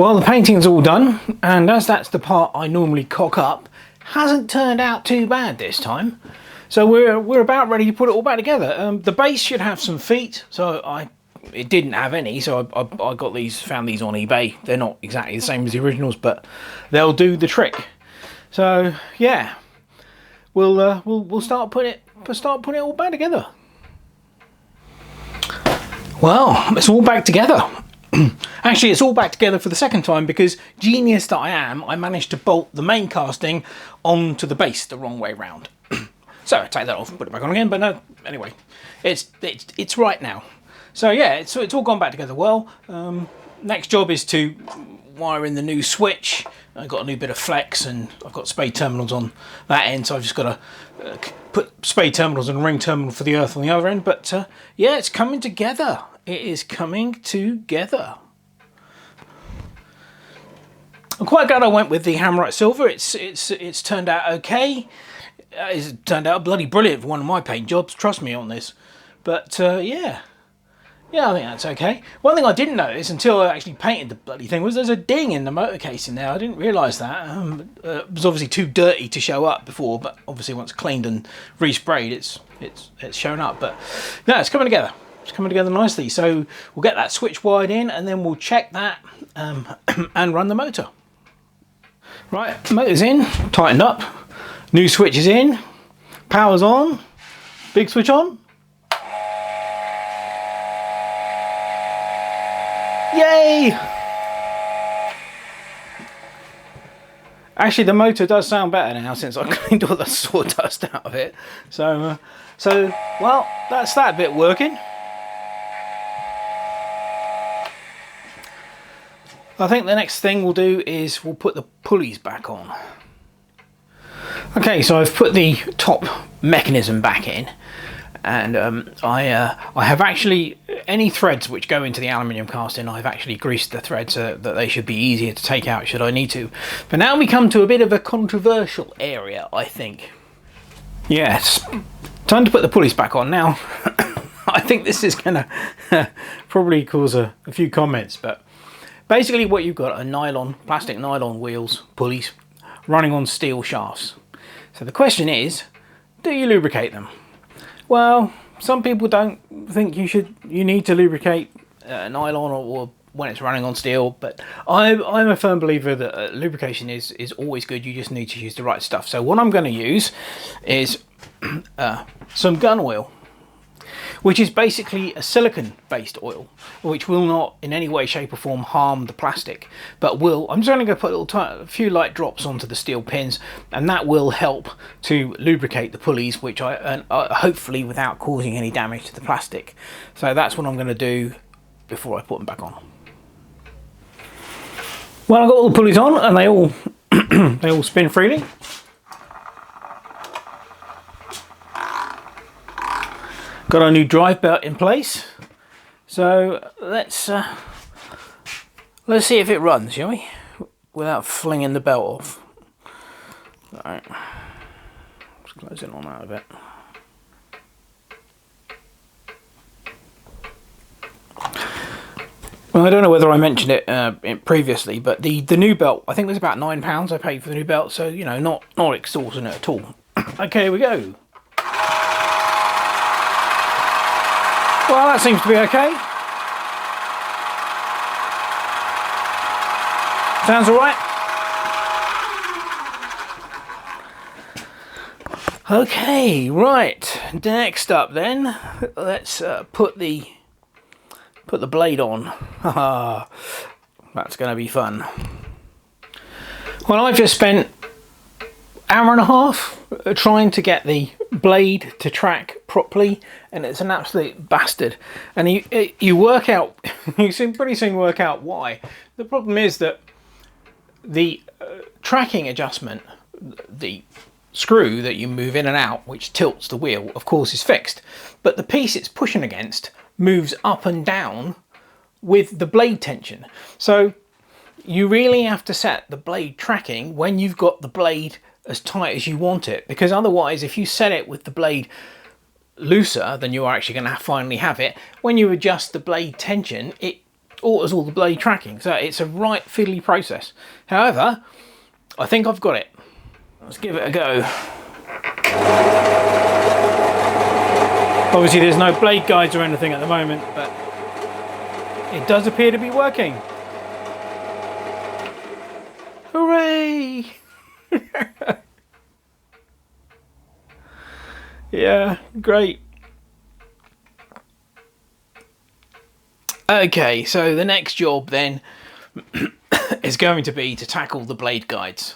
Well, the painting's all done, and as that's the part I normally cock up, hasn't turned out too bad this time. So we're about ready to put it all back together. The base should have some feet, so it didn't have any, so I got these, found these on eBay. They're not exactly the same as the originals, but they'll do the trick. So yeah, we'll start putting it all back together. Well, it's all back together. Actually, it's all back together for the second time because, genius that I am, I managed to bolt the main casting onto the base the wrong way round. So I take that off and put it back on again, but no, anyway, it's right now. So yeah, it's all gone back together well. Next job is to wire in the new switch. I've got a new bit of flex and I've got spade terminals on that end, so I've just got to put spade terminals and ring terminal for the earth on the other end. But yeah, it's coming together. It is coming together. I'm quite glad I went with the Hammerite Silver. It's turned out okay. It's turned out bloody brilliant for one of my paint jobs. Trust me on this. But yeah, I think that's okay. One thing I didn't notice until I actually painted the bloody thing was there's a ding in the motor casing there. I didn't realise that. It was obviously too dirty to show up before, but obviously once cleaned and resprayed, it's shown up. But no, it's coming together. It's coming together nicely. So we'll get that switch wired in and then we'll check that and run the motor. Right, motor's in, tightened up, new switch is in, power's on, big switch on. Yay! Actually, the motor does sound better now since I cleaned all the sawdust out of it. So well, that's that bit working. I think the next thing we'll do is we'll put the pulleys back on. Okay, so I've put the top mechanism back in, and I have actually, any threads which go into the aluminium casting, I've actually greased the threads so that they should be easier to take out should I need to. But now we come to a bit of a controversial area, I think. Yes, time to put the pulleys back on now. I think this is going to probably cause a few comments, but basically what you've got are plastic nylon wheels, pulleys, running on steel shafts. So the question is, do you lubricate them? Well, some people don't think you need to lubricate nylon or when it's running on steel, but I'm a firm believer that lubrication is always good. You just need to use the right stuff. So what I'm going to use is some gun oil, which is basically a silicon-based oil, which will not in any way, shape or form harm the plastic, but I'm just only going to put a few light drops onto the steel pins, and that will help to lubricate the pulleys, which hopefully without causing any damage to the plastic. So that's what I'm going to do before I put them back on. Well, I've got all the pulleys on, and they all spin freely. Got our new drive belt in place, so let's see if it runs, shall we? Without flinging the belt off. All right, just close it on that a bit. Well, I don't know whether I mentioned it previously, but the new belt, I think it was about £9 I paid for the new belt, so you know, not extortionate at all. Okay, here we go. Well, that seems to be okay. Sounds all right. Okay, right. Next up, then, let's put the blade on. Haha, that's going to be fun. Well, I've just spent an hour and a half trying to get the blade to track properly, and it's an absolute bastard. And you work out, you pretty soon work out why. The problem is that the tracking adjustment, the screw that you move in and out, which tilts the wheel, of course is fixed, but the piece it's pushing against moves up and down with the blade tension. So you really have to set the blade tracking when you've got the blade as tight as you want it, because otherwise if you set it with the blade looser than you are actually going to finally have it, when you adjust the blade tension, it alters all the blade tracking. So it's a right fiddly process. However, I think I've got it. Let's give it a go. Obviously there's no blade guides or anything at the moment, but it does appear to be working. Hooray! Yeah, great. Okay, so the next job then is going to be to tackle the blade guides.